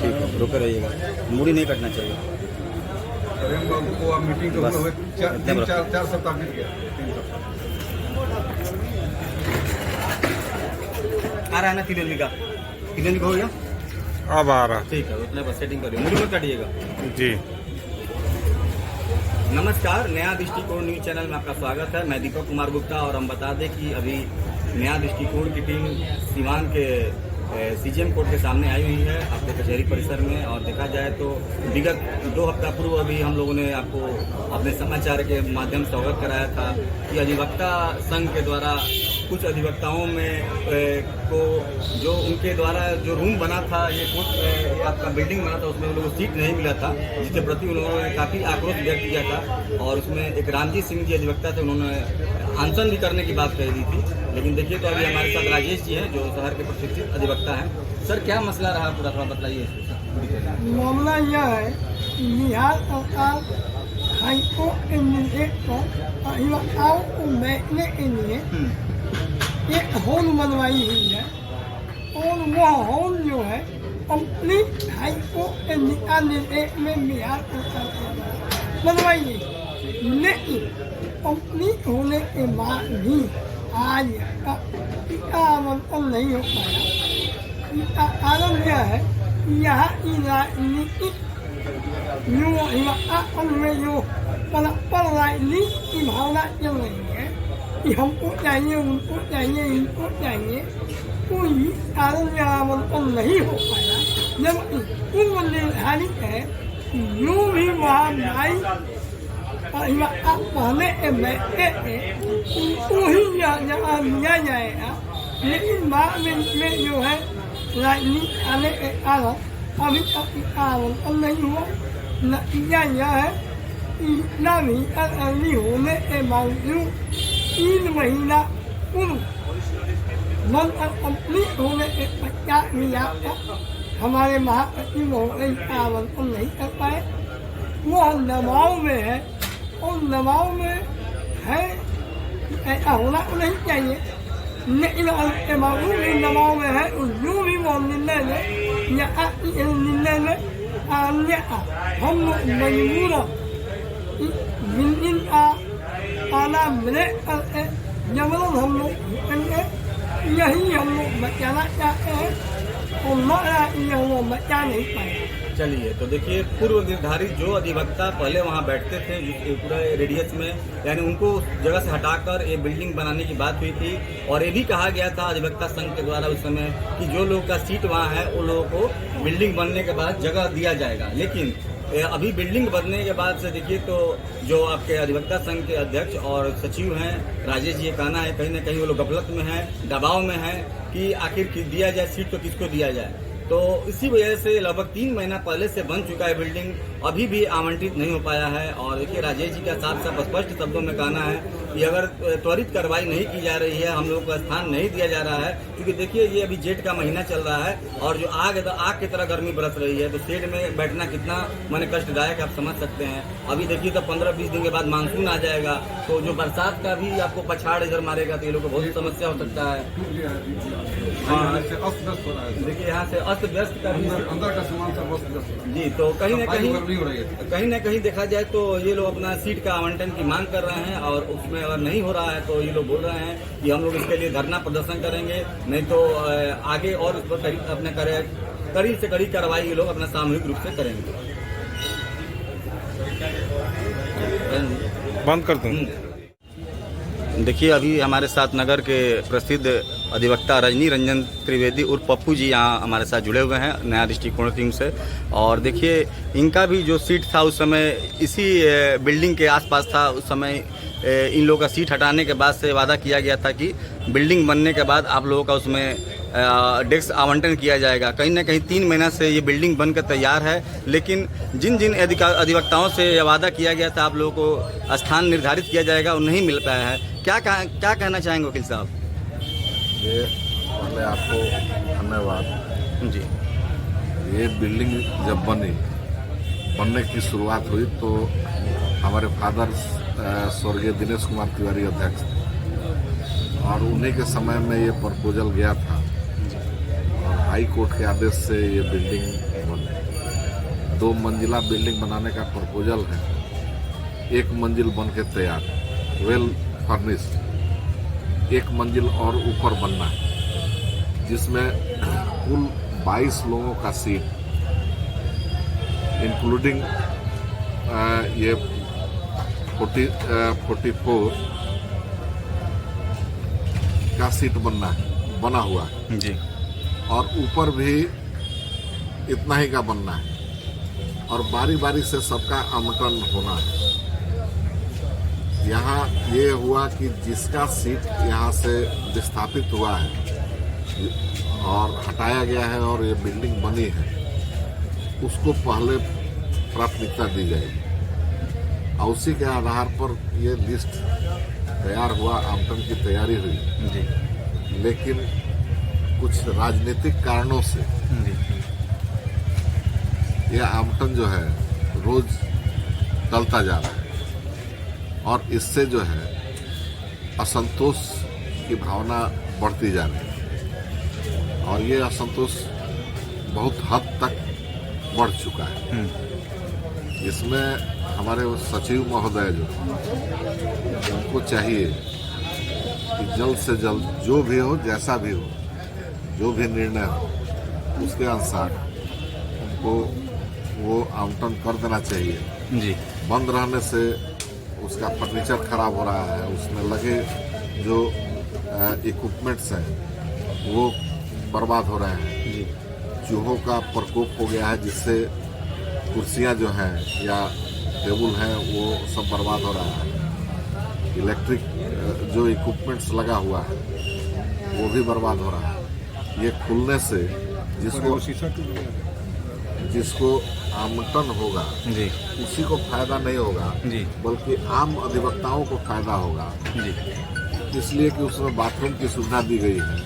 ठीक है, रुके रहिएगा, मूड़ी नहीं कटना चाहिए। मीटिंग तो बस, हुए इतने में रखो। 4 सप्ताह बीत गया, 3 सप्ताह। आ रहा है ना तिरंगी का हो गया, अब आ रहा। ठीक है, उतने पर सेटिंग करिए, मूड़ी मत काटिएगा। जी नमस्कार, नया दृष्टिकोण न्यूज चैनल में आपका स्वागत है। मैं दीपक कुमार गुप्ता और हम बता दें कि अभी नया दृष्टिकोण की टीम सीवान के सीजीएम कोर्ट के सामने आई हुई है आपके कचहरी परिसर में। और देखा जाए तो विगत 2 हफ्ता पूर्व अभी हम लोगों ने आपको अपने समाचार के माध्यम से अवगत कराया था कि अधिवक्ता संघ के द्वारा कुछ अधिवक्ताओं में को जो उनके द्वारा जो रूम बना था, ये कोर्ट आपका बिल्डिंग बना था, उसमें उन लोगों को सीट नहीं मिला था, जिसके प्रति उन्होंने काफ़ी आक्रोश व्यक्त किया था। और उसमें एक रामजी सिंह जी अधिवक्ता थे, उन्होंने अनशन भी करने की बात कही थी। लेकिन देखिए तो अभी हमारे साथ राजेश जी हैं जो शहर के प्रशिक्षित अधिवक्ता हैं। सर, क्या मसला रहा पूरा, थोड़ा बताइए। मामला यह है कि बिहार सरकार हाईकोर्ट के निर्देश पर अधिवक्ताओं को बैठने के लिए एक हॉल बनवाई हुई है और वह हॉल जो है कंप्लीट हाईकोर्ट के दिशा निर्देश में बिहार सरकार बनवाई गई। लेकिन कंप्लीट होने के बाद भी आज इसका आवंटन नहीं हो पाया। इसका कारण यह है कि यहाँ की राजनीतिक में जो परस्पर राजनीति की भावना चल रही है कि हमको चाहिए, उनको चाहिए, इनको चाहिए, तो इस कारण यह आवंटन नहीं हो पाया। जबकि पूर्व निर्धारित है कि जो भी वहाँ न्यायिक पहले के बैठते थे उनको ही जगह दिया जाएगा। लेकिन बाद में इसमें जो है राजनीति आने के कारण अभी तक इसका आवंटन नहीं हुआ। नतीजा यह है कि इतना भी अर्ली होने के बावजूद 3 महीना पूर्व कंप्लीट होने के पश्चात भी हमारे महासचिव महोदय का आवंटन नहीं कर पाए। वह दबाव में है और दबाव में है, ऐसा होना तो नहीं चाहिए, लेकिन के बावजूद भी दबाव में है। जो भी वो निर्णय ले या निर्णय में हम लोग मजबूर बिल्डिंग का आना ब्रेक करके जबरन हम लोग यही हम लोग बचाना चाहते हैं और वो बचा नहीं पाए। चलिए, तो देखिए, पूर्व निर्धारित जो अधिवक्ता पहले वहां बैठते थे पूरे रेडियस में, यानी उनको जगह से हटाकर ये बिल्डिंग बनाने की बात हुई थी। और ये भी कहा गया था अधिवक्ता संघ के द्वारा उस समय कि जो लोगों का सीट वहां है उन लोगों को बिल्डिंग बनने के बाद जगह दिया जाएगा। लेकिन अभी बिल्डिंग बनने के बाद से देखिए तो जो आपके अधिवक्ता संघ के अध्यक्ष और सचिव हैं राजेश जी, ये कहना है कहीं ना कहीं वो लोग गफलत में हैं, दबाव में हैं कि आखिर दिया जाए सीट तो किसको दिया जाए। तो इसी वजह से लगभग 3 महीना पहले से बन चुका है बिल्डिंग, अभी भी आवंटित नहीं हो पाया है। और देखिए, राजेश जी का साफ साफ स्पष्ट शब्दों में कहना है कि अगर त्वरित कार्रवाई नहीं की जा रही है, हम लोगों को स्थान नहीं दिया जा रहा है, क्योंकि देखिए ये अभी जेठ का महीना चल रहा है और जो आग की तरह गर्मी बरस रही है, तो शेड में बैठना कितना माने कष्टदायक आप समझ सकते हैं। अभी देखिए तो 15-20 दिन के बाद मानसून आ जाएगा, तो जो बरसात का भी आपको पछाड़ इधर मारेगा तो ये लोग को बहुत समस्या हो सकता है। देखिए यहाँ से अस्त व्यस्त का भी अंदर का सामान सब अस्त व्यस्त जी, तो कहीं ना है। कहीं देखा जाए तो ये लोग अपना सीट का आवंटन की मांग कर रहे हैं और उसमें अगर नहीं हो रहा है तो ये लोग बोल रहे हैं कि हम लोग इसके लिए धरना प्रदर्शन करेंगे, नहीं तो आगे और उस पर अपने कड़ी से कड़ी कार्रवाई ये लोग अपना सामूहिक रूप से करेंगे। बंद कर दूं। देखिए, अभी हमारे साथ नगर के प्रसिद्ध अधिवक्ता रजनी रंजन त्रिवेदी उर्फ पप्पू जी यहाँ हमारे साथ जुड़े हुए हैं नया दृष्टिकोण टीम से। और देखिए, इनका भी जो सीट था उस समय इसी बिल्डिंग के आसपास था। उस समय इन लोगों का सीट हटाने के बाद से वादा किया गया था कि बिल्डिंग बनने के बाद आप लोगों का उसमें डेस्क आवंटन किया जाएगा। कहीं ना कहीं 3 महीना से ये बिल्डिंग बनकर तैयार है, लेकिन जिन जिन अधिवक्ताओं से यह वादा किया गया था आप लोगों को स्थान निर्धारित किया जाएगा, वो नहीं मिल पाया है। क्या कहना चाहेंगे वकील साहब? ये पहले आपको धन्यवाद जी। ये बिल्डिंग जब बनने की शुरुआत हुई तो हमारे फादर स्वर्गीय दिनेश कुमार तिवारी अध्यक्ष थे और उन्हीं के समय में ये प्रपोजल गया था और हाई कोर्ट के आदेश से ये बिल्डिंग बनी। 2 मंजिला बिल्डिंग बनाने का प्रपोजल है। 1 मंजिल बन के तैयार, वेल फर्निश्ड। 1 मंजिल और ऊपर बनना है, जिसमें कुल 22 लोगों का सीट, इंक्लूडिंग ये 44 का सीट बना हुआ है जी। और ऊपर भी इतना ही का बनना है और बारी बारी से सबका आवंटन होना है। यहाँ ये हुआ कि जिसका सीट यहाँ से विस्थापित हुआ है और हटाया गया है और ये बिल्डिंग बनी है, उसको पहले प्राथमिकता दी जाएगी और उसी के आधार पर ये लिस्ट तैयार हुआ, आवंटन की तैयारी हुई जी। लेकिन कुछ राजनीतिक कारणों से जी। यह आवंटन जो है रोज टलता जा रहा है और इससे जो है असंतोष की भावना बढ़ती जा रही है और ये असंतोष बहुत हद तक बढ़ चुका है। इसमें हमारे सचिव महोदय जो उनको चाहिए कि जल्द से जल्द जो भी हो, जैसा भी हो, जो भी निर्णय हो, उसके अनुसार उनको वो आवंटन कर देना चाहिए। जी। बंद रहने से उसका फर्नीचर खराब हो रहा है, उसमें लगे जो इक्विपमेंट्स हैं वो बर्बाद हो रहे हैं। जी। चूहों का प्रकोप हो गया है, जिससे कुर्सियां जो हैं या टेबल हैं वो सब बर्बाद हो रहा है। इलेक्ट्रिक जो इक्विपमेंट्स लगा हुआ है वो भी बर्बाद हो रहा है। ये खुलने से जिसको आवंटन होगा जी। उसी को फायदा नहीं होगा, जी। बल्कि आम अधिवक्ताओं को फायदा होगा। जी। इसलिए कि उसमें बाथरूम की सुविधा दी गई है,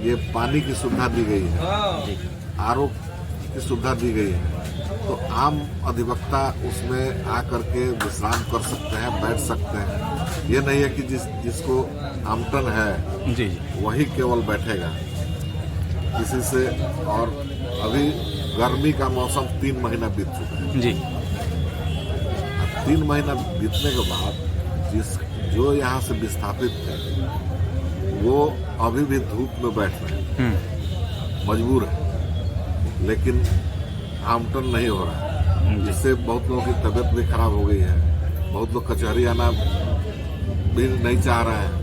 ये पानी की सुविधा दी गई है, आरओ की सुविधा दी गई है, तो आम अधिवक्ता उसमें आकर के विश्राम कर सकते हैं, बैठ सकते हैं। ये नहीं है कि जिसको आवंटन है जी। वही केवल बैठेगा किसी से। और अभी गर्मी का मौसम 3 महीना बीत चुका है जी। 3 महीना बीतने के बाद जो यहाँ से विस्थापित थे वो अभी भी धूप में बैठ रहे हैं, मजबूर है, लेकिन आवंटन नहीं हो रहा है, जिससे बहुत लोगों की तबीयत भी खराब हो गई है। बहुत लोग कचहरी आना भी नहीं चाह रहे हैं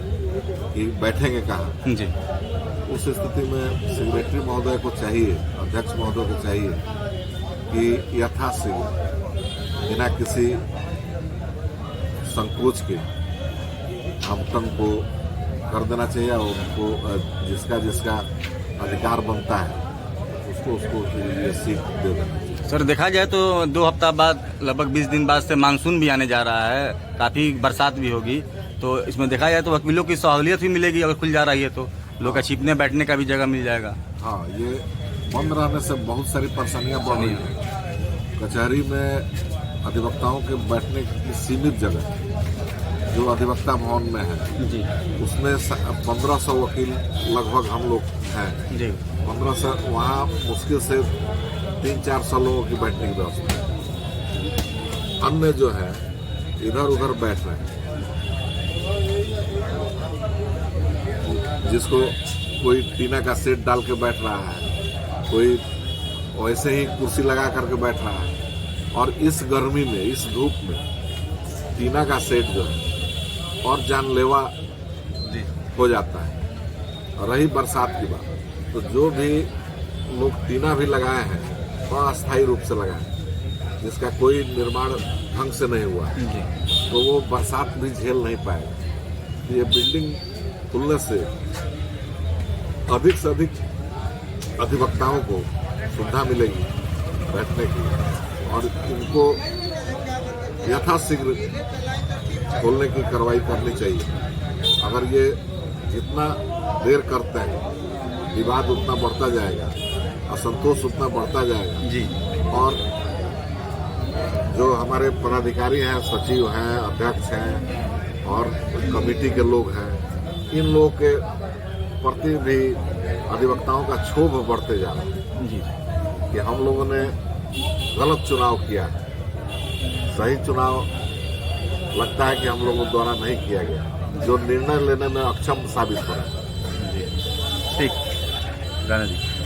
कि बैठेंगे कहाँ। जी। उस स्थिति में सेक्रेटरी महोदय को चाहिए, अध्यक्ष महोदय को चाहिए कि यथाशीघ्र बिना किसी संकोच के आवंटन को कर देना चाहिए और उनको जिसका जिसका अधिकार बनता है उसको ये सीट दे देना चाहिए। सर, देखा जाए तो 2 हफ्ता बाद, लगभग 20 दिन बाद से मानसून भी आने जा रहा है, काफ़ी बरसात भी होगी, तो इसमें देखा जाए तो वकीलों की सहूलियत भी मिलेगी। अगर खुल जा रही है तो लोग का छिपने बैठने का भी जगह मिल जाएगा। हाँ, ये बंद रहने से बहुत सारी परेशानियां बढ़ रही हैं। कचहरी में अधिवक्ताओं के बैठने की सीमित जगह जो अधिवक्ता भवन में है जी। उसमें 1500 वकील लगभग हम लोग हैं जी। 1500, वहाँ मुश्किल से 300-400 लोगों की बैठने की व्यवस्था है। अन्य जो है इधर उधर बैठ रहे हैं, जिसको कोई टीना का सेट डाल के बैठ रहा है, कोई वैसे ही कुर्सी लगा करके बैठ रहा है। और इस गर्मी में, इस धूप में टीना का सेट जो है और जानलेवा हो जाता है। और रही बरसात की बात, तो जो भी लोग टीना भी लगाए हैं वह अस्थायी रूप से लगाए हैं, जिसका कोई निर्माण ढंग से नहीं हुआ है, तो वो बरसात भी झेल नहीं पाएगा। ये बिल्डिंग खुलने से अधिक से अधिक अधिवक्ताओं को सुविधा मिलेगी बैठने की और इनको यथाशीघ्र खोलने की कार्रवाई करनी चाहिए। अगर ये जितना देर करते हैं विवाद उतना बढ़ता जाएगा, असंतोष उतना बढ़ता जाएगा जी। और जो हमारे पदाधिकारी हैं, सचिव हैं, अध्यक्ष हैं और कमेटी के लोग हैं, इन लोगों के प्रति भी अधिवक्ताओं का क्षोभ बढ़ते जा रहा है जी कि हम लोगों ने गलत चुनाव किया है, सही चुनाव लगता है कि हम लोगों द्वारा नहीं किया गया, जो निर्णय लेने में अक्षम साबित हो रहा है। ठीक राणा जी।